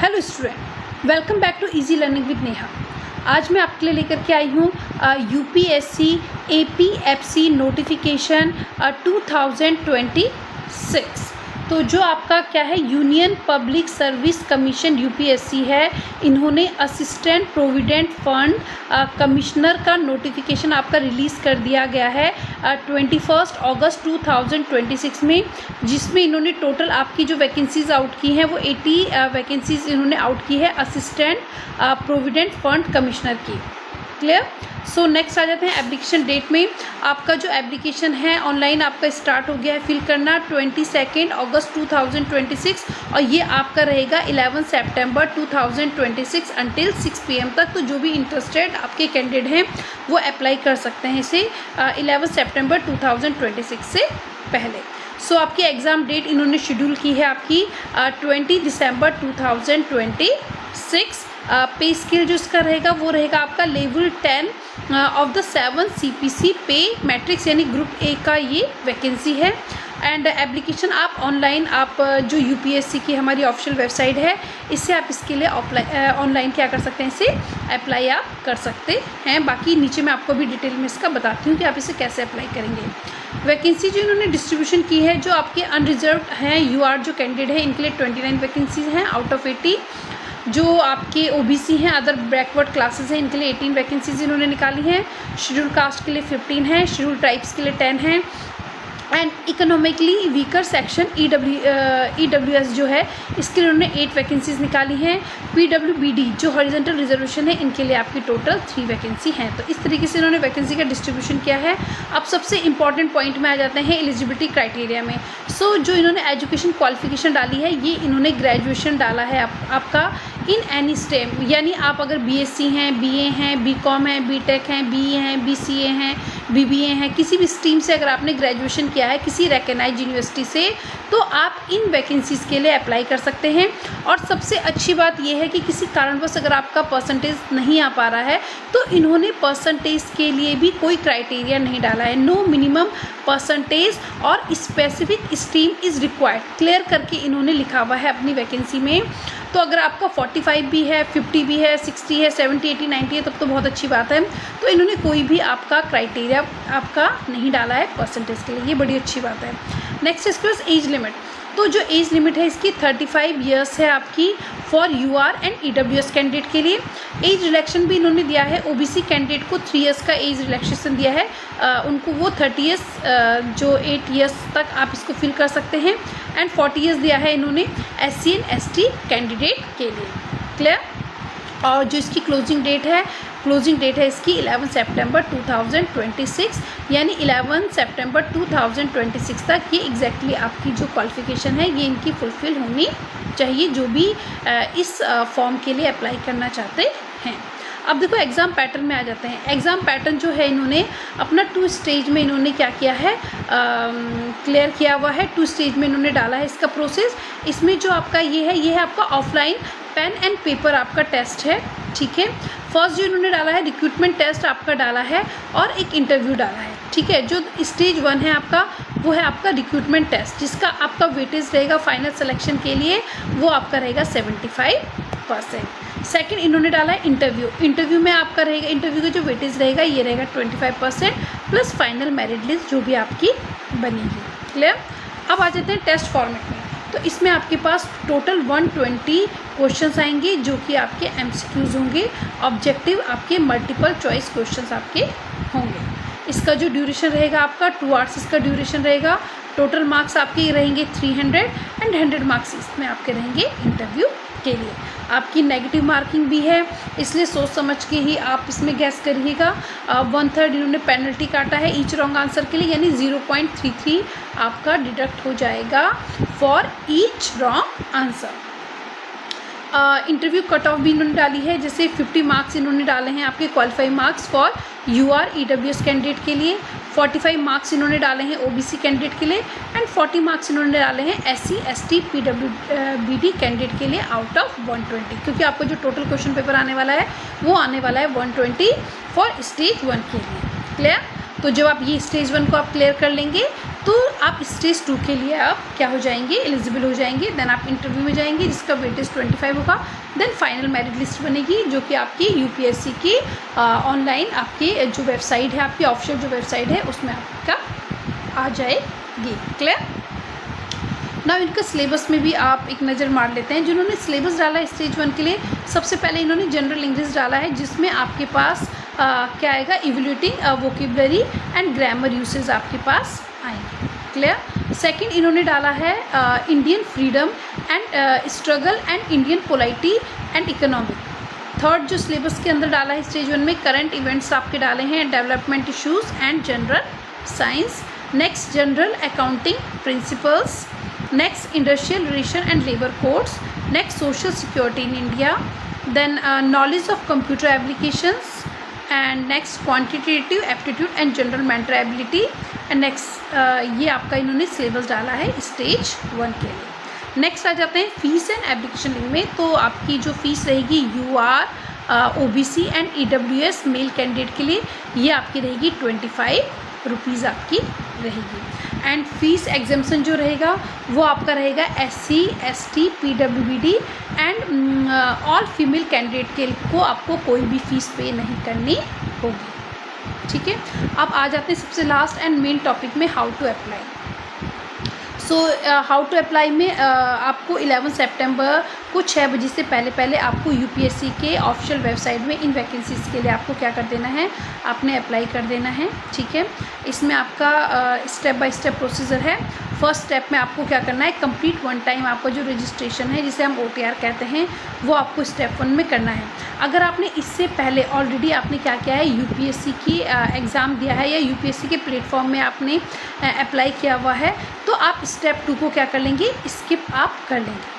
Hello student, welcome back to easy learning with Neha. आज मैं आपके लिए लेकर के आई हूँ यूपीएससी एपीएफसी नोटिफिकेशन 2026। तो जो आपका क्या है, union public service commission UPSC है, इन्होंने असिस्टेंट प्रोविडेंट फंड कमिश्नर का नोटिफिकेशन आपका रिलीज़ कर दिया गया है 21 अगस्त 2026 में, जिसमें इन्होंने टोटल आपकी जो वैकेंसीज आउट की हैं वो 80 वैकेंसीज इन्होंने आउट की है असिस्टेंट प्रोविडेंट फंड कमिश्नर की। क्लियर। सो नेक्स्ट आ जाते हैं एप्लीकेशन डेट में। आपका जो एप्लीकेशन है ऑनलाइन आपका स्टार्ट हो गया है फिल करना 22 अगस्त 2026 और ये आपका रहेगा 11 सितंबर 2026 अंटिल 6 PM तक। तो जो भी इंटरेस्टेड आपके कैंडिडेट हैं वो अप्लाई कर सकते हैं इसे 11 सितंबर 2026 से पहले। सो आपकी एग्ज़ाम डेट इन्होंने शेड्यूल की है आपकी 20 दिसंबर 2026। पे स्केल जो इसका रहेगा वो रहेगा आपका लेवल 10 ऑफ द 7 CPC पे मैट्रिक्स यानी ग्रुप ए का ये वैकेंसी है। एंड एप्लीकेशन आप ऑनलाइन आप जो यूपीएससी की हमारी ऑफिशियल वेबसाइट है इससे आप इसके लिए ऑनलाइन क्या कर सकते हैं, इसे अप्लाई आप कर सकते हैं। बाकी नीचे मैं आपको भी डिटेल में इसका बताती हूँ कि आप इसे कैसे अप्लाई करेंगे। वैकेंसी जो इन्होंने डिस्ट्रीब्यूशन की है, जो आपके अनरिजर्व्ड हैं यूआर जो कैंडिडेट हैं इनके लिए 29 वैकेंसीज हैं आउट ऑफ 80। जो आपके ओबीसी हैं, अदर बैकवर्ड क्लासेस हैं, इनके लिए 18 वैकेंसीज इन्होंने निकाली हैं। शेड्यूल कास्ट के लिए 15 हैं, शेड्यूल ट्राइब्स के लिए 10 हैं and economically weaker section EWS जो है इसके लिए उन्होंने 8 वैकेंसीज निकाली हैं। PWBD जो हॉरिजॉन्टल रिजर्वेशन है इनके लिए आपकी टोटल 3 वैकेंसी हैं। तो इस तरीके से इन्होंने वैकेंसी का डिस्ट्रीब्यूशन किया है। अब सबसे इंपॉर्टेंट पॉइंट में आ जाते हैं एलिजिबिलिटी क्राइटेरिया में। सो जो इन्होंने एजुकेशन क्वालिफिकेशन डाली है ये इन्होंने ग्रेजुएशन डाला है आपका इन एनी स्ट्रीम, यानी आप अगर BSc हैं, BA हैं, BCom हैं, BTech हैं, BE हैं, BCA हैं, BBA हैं, किसी भी स्ट्रीम से अगर आपने ग्रेजुएशन किया है किसी रिकॉग्नाइज्ड यूनिवर्सिटी से तो आप इन वैकेंसीज़ के लिए अप्लाई कर सकते हैं। और सबसे अच्छी बात यह है कि किसी कारणवश अगर आपका परसेंटेज नहीं आ पा रहा है तो इन्होंने परसेंटेज के लिए भी कोई क्राइटेरिया नहीं डाला है। नो मिनिमम परसेंटेज और specific stream is required clear करके इन्होंने लिखा हुआ है अपनी वैकेंसी में। तो अगर आपका 45 भी है, 50 भी है, 60 है, 70, 80, 90 है तब तो बहुत अच्छी बात है। तो इन्होंने कोई भी आपका क्राइटेरिया आपका नहीं डाला है परसेंटेज के लिए, ये बड़ी अच्छी बात है। नेक्स्ट इसके पास एज लिमिट। तो जो एज लिमिट है इसकी 35 ईयर्स है आपकी for UR and EWS candidate के लिए। एज रिलैक्शन भी इन्होंने दिया है, OBC कैंडिडेट को 3 ईयर्स का एज रिलैक्सेशन दिया है, उनको वो 30 ईयर्स जो 8 ईयर्स तक आप इसको फिल कर सकते हैं एंड 40 ईयर्स दिया है इन्होंने SC एंड ST कैंडिडेट के लिए। क्लियर। और जो इसकी क्लोजिंग डेट है इसकी 11 सितंबर 2026, यानी 11 सितंबर 2026 तक ये एग्जैक्टली आपकी जो क्वालिफिकेशन है ये इनकी फुलफ़िल होनी चाहिए जो भी इस फॉर्म के लिए अप्लाई करना चाहते हैं। अब देखो एग्ज़ाम पैटर्न में आ जाते हैं। एग्ज़ाम पैटर्न जो है इन्होंने अपना 2 स्टेज में इन्होंने क्या किया है, क्लियर किया हुआ है। 2 स्टेज में इन्होंने डाला है इसका प्रोसेस। इसमें जो आपका ये है आपका ऑफलाइन पेन एंड पेपर आपका टेस्ट है, ठीक है। फर्स्ट जो इन्होंने डाला है रिक्रूटमेंट टेस्ट आपका डाला है और एक इंटरव्यू डाला है, ठीक है। जो स्टेज 1 है आपका वो है आपका रिक्रूटमेंट टेस्ट, जिसका आपका वेटेज रहेगा फाइनल सिलेक्शन के लिए वो आपका रहेगा 75%। सेकंड इन्होंने डाला है इंटरव्यू में आपका रहेगा, इंटरव्यू का जो वेटेज रहेगा ये रहेगा 25% प्लस फाइनल मेरिट लिस्ट जो भी आपकी बनेगी। क्लियर। अब आ जाते हैं टेस्ट फॉर्मेट में। तो इसमें आपके पास टोटल 120 क्वेश्चंस आएंगे जो कि आपके MCQs होंगे, ऑब्जेक्टिव आपके मल्टीपल चॉइस क्वेश्चंस आपके होंगे। इसका जो ड्यूरेशन रहेगा आपका 2 आवर्स इसका ड्यूरेशन रहेगा। टोटल मार्क्स आपके रहेंगे 300 एंड 100 मार्क्स इसमें आपके रहेंगे इंटरव्यू के लिए। आपकी नेगेटिव मार्किंग भी है, इसलिए सोच समझ के ही आप इसमें गैस करिएगा। 1/3 इन्होंने पेनल्टी काटा है ईच रॉन्ग आंसर के लिए, यानी 0.33 आपका डिडक्ट हो जाएगा for each wrong answer. Interview cut off भी इन्होंने डाली है, जैसे 50 मार्क्स इन्होंने डाले हैं आपके qualify marks for UR EWS candidate के लिए, 45 मार्क्स इन्होंने डाले हैं OBC कैंडिडेट के लिए एंड 40 मार्क्स इन्होंने डाले हैं SC ST PWBD कैंडिडेट के लिए आउट ऑफ 120, क्योंकि आपको जो टोटल क्वेश्चन पेपर आने वाला है वो आने वाला है 120 फॉर स्टेज 1 के लिए। क्लियर। तो जब आप ये स्टेज 1 को आप क्लियर कर लेंगे तो आप स्टेज 2 के लिए आप क्या हो जाएंगे, एलिजिबल हो जाएंगे। देन आप इंटरव्यू में जाएंगे जिसका वेटेज 25 होगा। देन फाइनल मेरिट लिस्ट बनेगी जो कि आपकी यूपीएससी की ऑनलाइन आपकी जो वेबसाइट है, आपकी ऑफिशियल जो वेबसाइट है उसमें आपका आ जाएगी। क्लियर। ना इनका सिलेबस में भी आप एक नज़र मार लेते हैं। जिन्होंने सिलेबस डाला है स्टेज 1 के लिए, सबसे पहले इन्होंने जनरल इंग्लिश डाला है जिसमें आपके पास क्या आएगा, evaluating vocabulary and grammar usage आपके पास आएंगे। क्लियर। सेकंड इन्होंने डाला है Indian freedom and struggle and Indian polity and economic. Third जो सिलेबस के अंदर डाला है स्टेज 1 में, करंट इवेंट्स आपके डाले हैं, development issues and general science. Next general accounting principles. Next industrial relation and labour codes. Next social security in India. Then knowledge of computer applications and next quantitative aptitude and general mental ability and next ये आपका इन्होंने syllabus डाला है stage 1 के लिए। Next आ जाते हैं फीस एंड एप्लीकेशन लिंक में। तो आपकी जो फीस रहेगी UR, OBC and EWS male candidate के लिए ये आपकी रहेगी 25 रुपीज़ आपकी रहेगी। एंड फीस एग्जाम्पशन जो रहेगा वो आपका रहेगा SC, ST, PWBD and all female candidate के को आपको कोई भी फ़ीस पे नहीं करनी होगी। ठीक है। अब आ जाते हैं सबसे लास्ट एंड मेन टॉपिक में, how to apply. So how to apply में आपको 11 सितंबर को 6 बजे से पहले आपको यूपीएससी के ऑफिशियल वेबसाइट में इन वैकेंसीज़ के लिए आपको क्या कर देना है, आपने अप्लाई कर देना है। ठीक है। इसमें आपका स्टेप बाय स्टेप प्रोसीजर है। फर्स्ट स्टेप में आपको क्या करना है, कंप्लीट वन टाइम आपका जो रजिस्ट्रेशन है जिसे हम OTR कहते हैं वो आपको स्टेप 1 में करना है। अगर आपने इससे पहले ऑलरेडी आपने क्या किया है, यूपीएससी की एग्ज़ाम दिया है या यूपीएससी के प्लेटफॉर्म में आपने अप्लाई किया हुआ है तो आप स्टेप 2 को क्या कर लेंगे, स्किप आप कर लेंगे।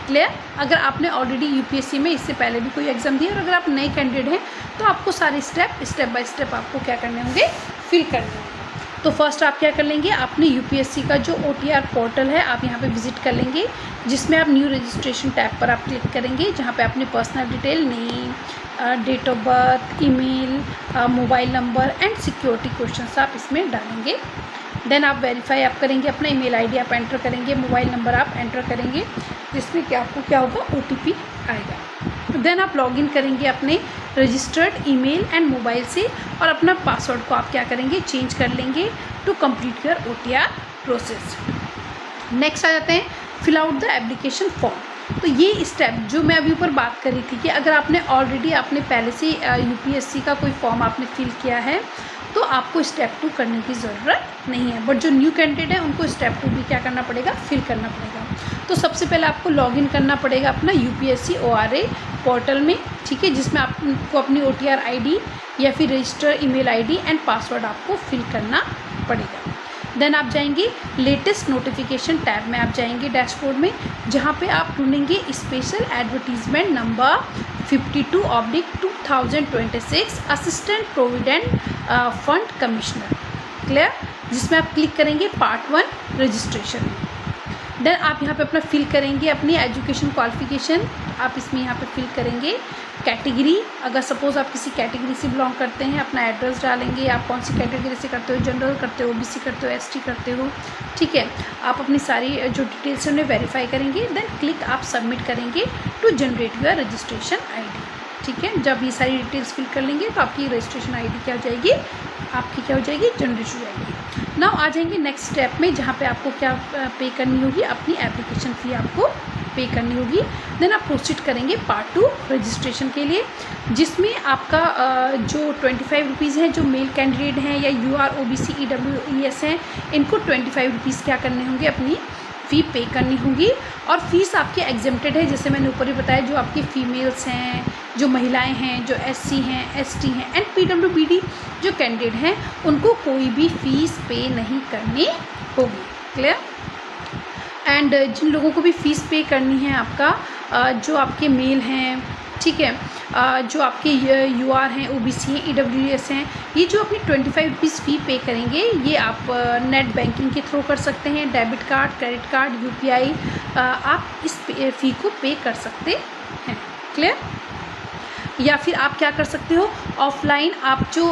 क्लियर। अगर आपने ऑलरेडी यूपीएससी में इससे पहले भी कोई एग्ज़ाम दिया और अगर आप नए कैंडिडेट हैं तो आपको सारे स्टेप बाय स्टेप आपको क्या करने होंगे, फिल करने होंगे। तो फर्स्ट आप क्या कर लेंगे, आपने यूपीएससी का जो OTR पोर्टल है आप यहाँ पे विज़िट कर लेंगे जिसमें आप न्यू रजिस्ट्रेशन टैब पर आप क्लिक करेंगे जहाँ पे अपने personal detail, name, date of birth, email, mobile number and security questions आप इसमें डालेंगे। देन आप वेरीफाई आप करेंगे, अपना ईमेल आईडी आप एंटर करेंगे, मोबाइल नंबर आप एंटर करेंगे जिसमें कि आपको क्या होगा, OTP आएगा। देन आप लॉगिन करेंगे अपने रजिस्टर्ड ईमेल एंड मोबाइल से और अपना पासवर्ड को आप क्या करेंगे, चेंज कर लेंगे to complete your OTR process. Next आ जाते हैं fill out the application form. तो ये स्टेप जो मैं अभी ऊपर बात कर रही थी कि अगर आपने ऑलरेडी आपने पहले से यूपीएससी का कोई फॉर्म आपने फिल किया है तो आपको स्टेप 2 करने की ज़रूरत नहीं है, बट जो न्यू कैंडिडेट है उनको स्टेप 2 भी क्या करना पड़ेगा, फिल करना पड़ेगा। तो सबसे पहले आपको लॉगिन करना पड़ेगा अपना यूपीएससी ORA पोर्टल में। ठीक है। जिसमें आपको अपनी OTR ID या फिर register email ID and password आपको फिल करना पड़ेगा। देन आप जाएंगे लेटेस्ट नोटिफिकेशन टैब में, आप जाएंगे डैशबोर्ड में जहाँ पे आप ढूंढेंगे special advertisement number 52/2026 assistant provident fund commissioner. Clear. जिसमें आप क्लिक करेंगे पार्ट 1 रजिस्ट्रेशन। देन आप यहाँ पे अपना फिल करेंगे अपनी एजुकेशन क्वालिफिकेशन, आप इसमें यहाँ पे फिल करेंगे कैटेगरी, अगर सपोज़ आप किसी कैटेगरी से बिलोंग करते हैं अपना एड्रेस डालेंगे, आप कौन सी कैटेगरी से करते हो, जनरल करते हो, OBC करते हो, ST करते हो। ठीक है। आप अपनी सारी जो डिटेल्स हैं उन्हें वेरीफाई करेंगे। देन क्लिक आप सबमिट करेंगे to generate your registration ID। ठीक है। जब ये सारी डिटेल्स फिल कर लेंगे तो आपकी रजिस्ट्रेशन ID क्या हो जाएगी, आपकी क्या हो जाएगी, जनरेट हो जाएगी। नाउ आ जाएंगे नेक्स्ट स्टेप में जहाँ पे आपको क्या पे करनी होगी, अपनी एप्लीकेशन फ़ी आपको पे करनी होगी। देन आप प्रोसीड करेंगे पार्ट 2 रजिस्ट्रेशन के लिए जिसमें आपका जो 25 रुपीज़ हैं जो मेल कैंडिडेट हैं या UR, OBC, EWES हैं इनको 25 रुपीज़ क्या करने होंगे, अपनी फ़ी पे करनी होगी। और फीस आपकी एग्जेम्प्टेड है, जैसे मैंने ऊपर ही बताया, जो आपकी फ़ीमेल्स हैं, जो महिलाएं हैं, जो SC हैं, ST हैं एंड PWBD जो कैंडिडेट हैं उनको कोई भी फ़ीस पे नहीं करनी होगी। क्लियर। एंड जिन लोगों को भी फ़ीस पे करनी है आपका जो आपके मेल हैं, ठीक है, जो आपके UR हैं, OBC हैं, EWES हैं, ये जो अपनी 25 रुपीज़ फ़ी पे करेंगे ये आप नेट बैंकिंग के थ्रू कर सकते हैं, debit card, credit card, UPI आप इस फ़ी को पे कर सकते हैं। क्लियर। या फिर आप क्या कर सकते हो, ऑफलाइन आप जो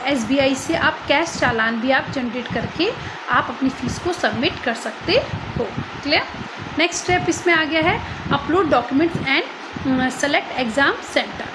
SBI से आप कैश चालान भी आप जनरेट करके आप अपनी फ़ीस को सबमिट कर सकते हो। क्लियर। नेक्स्ट स्टेप इसमें आ गया है upload documents and select exam centre.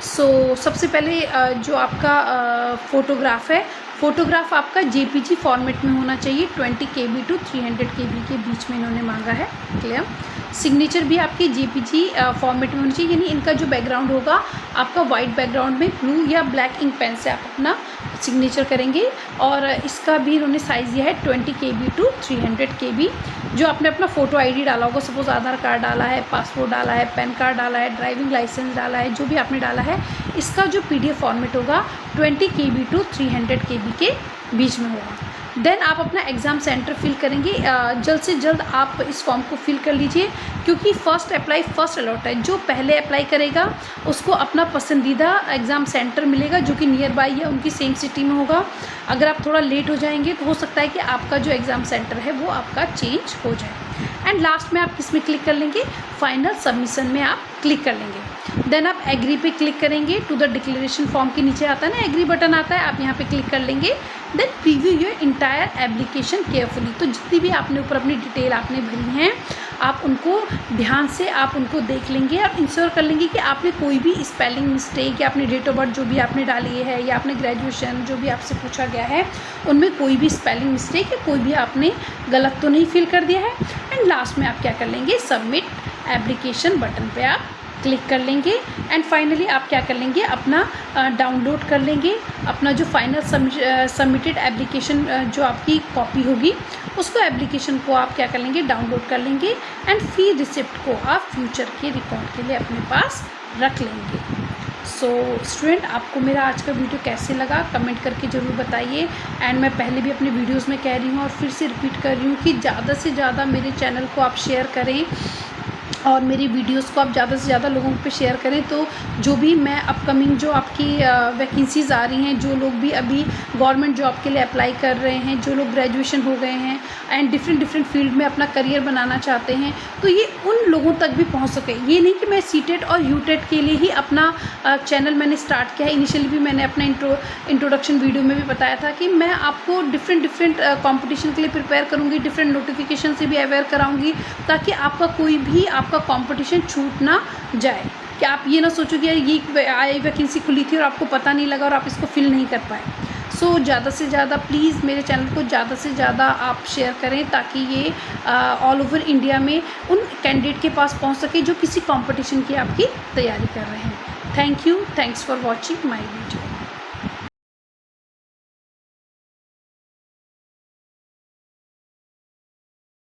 So सबसे पहले जो आपका फ़ोटोग्राफ है, फ़ोटोग्राफ आपका JPG फॉर्मेट में होना चाहिए, 20 KB टू 300 KB के बीच में इन्होंने मांगा है। क्लियर। सिग्नेचर भी आपकी JPG फॉर्मेट में होनी चाहिए, यानी इनका जो बैकग्राउंड होगा आपका वाइट बैकग्राउंड में ब्लू या ब्लैक इंक पेन से आप अपना सिग्नेचर करेंगे। और इसका भी इन्होंने साइज़ दिया है 20 KB टू 300 KB। जो आपने अपना फ़ोटो ID डाला होगा, सपोज़ आधार कार्ड डाला है, पासपोर्ट डाला है, पैन कार्ड डाला है, ड्राइविंग लाइसेंस डाला है, जो भी आपने डाला है, इसका जो PDF फॉर्मेट होगा 20 KB टू 300 KB के बीच में होगा। देन आप अपना एग्ज़ाम सेंटर फिल करेंगे। जल्द से जल्द आप इस फॉर्म को फिल कर लीजिए, क्योंकि फ़र्स्ट अप्लाई फ़र्स्ट अलॉट है। जो पहले अप्लाई करेगा उसको अपना पसंदीदा एग्ज़ाम सेंटर मिलेगा, जो कि नियर बाई या उनकी सेम सिटी में होगा। अगर आप थोड़ा लेट हो जाएंगे तो हो सकता है कि आपका जो एग्ज़ाम सेंटर है वो आपका चेंज हो जाए। एंड लास्ट में आप किस में क्लिक कर लेंगे, फाइनल सबमिशन में आप क्लिक कर लेंगे। देन आप एग्री पे क्लिक करेंगे। टू द डिक्लेरेशन फॉर्म के नीचे आता है ना एग्री बटन आता है, आप यहाँ पे क्लिक कर लेंगे। Then preview your entire application carefully. तो जितनी भी आपने ऊपर अपनी डिटेल आपने भरी हैं, आप उनको ध्यान से आप उनको देख लेंगे और इंश्योर कर लेंगे कि आपने कोई भी स्पेलिंग मिस्टेक या अपने डेट ऑफ बर्थ जो भी आपने डाली है या आपने ग्रेजुएशन जो भी आपसे पूछा गया है उनमें कोई भी स्पेलिंग मिस्टेक या कोई भी आपने गलत तो नहीं फिल कर दिया है। एंड लास्ट में आप क्या कर लेंगे, सबमिट एप्लीकेशन बटन पे आप क्लिक कर लेंगे। एंड फाइनली आप क्या कर लेंगे, अपना डाउनलोड कर लेंगे अपना जो फाइनल सबमिटेड एप्लीकेशन जो आपकी कॉपी होगी, उसको एप्लीकेशन को आप क्या कर लेंगे, डाउनलोड कर लेंगे। एंड फी रिसिप्ट को आप फ्यूचर के रिकॉर्ड के लिए अपने पास रख लेंगे। सो स्टूडेंट, आपको मेरा आज का वीडियो कैसे लगा कमेंट करके ज़रूर बताइए। एंड मैं पहले भी अपने वीडियोस में कह रही हूँ और फिर से रिपीट कर रही हूँ कि ज़्यादा से ज़्यादा मेरे चैनल को आप शेयर करें और मेरी वीडियोस को आप ज़्यादा से ज़्यादा लोगों पे शेयर करें। तो जो भी मैं अपकमिंग जो आपकी वैकेंसीज़ आ रही हैं, जो लोग भी अभी गवर्नमेंट जॉब के लिए अप्लाई कर रहे हैं, जो लोग ग्रेजुएशन हो गए हैं एंड डिफरेंट फील्ड में अपना करियर बनाना चाहते हैं, तो ये उन लोगों तक भी पहुंच सके। ये नहीं कि मैं सीटेट और यूटेट के लिए ही अपना चैनल मैंने स्टार्ट किया है। इनिशियली भी मैंने अपना इंट्रोडक्शन वीडियो में भी बताया था कि मैं आपको डिफरेंट कॉम्पिटिशन के लिए प्रिपेयर करूँगी, डिफरेंट नोटिफिकेशन से भी अवेयर कराऊँगी, ताकि आपका कोई भी आपका कंपटीशन छूट ना जाए। कि आप ये ना सोचो कि यार ये वैकेंसी खुली थी और आपको पता नहीं लगा और आप इसको फिल नहीं कर पाए। सो ज़्यादा से ज़्यादा प्लीज़ मेरे चैनल को ज़्यादा से ज़्यादा आप शेयर करें, ताकि ये ऑल ओवर इंडिया में उन कैंडिडेट के पास पहुंच सके जो किसी कंपटीशन की आपकी तैयारी कर रहे हैं। Thank you, thanks for watching my video.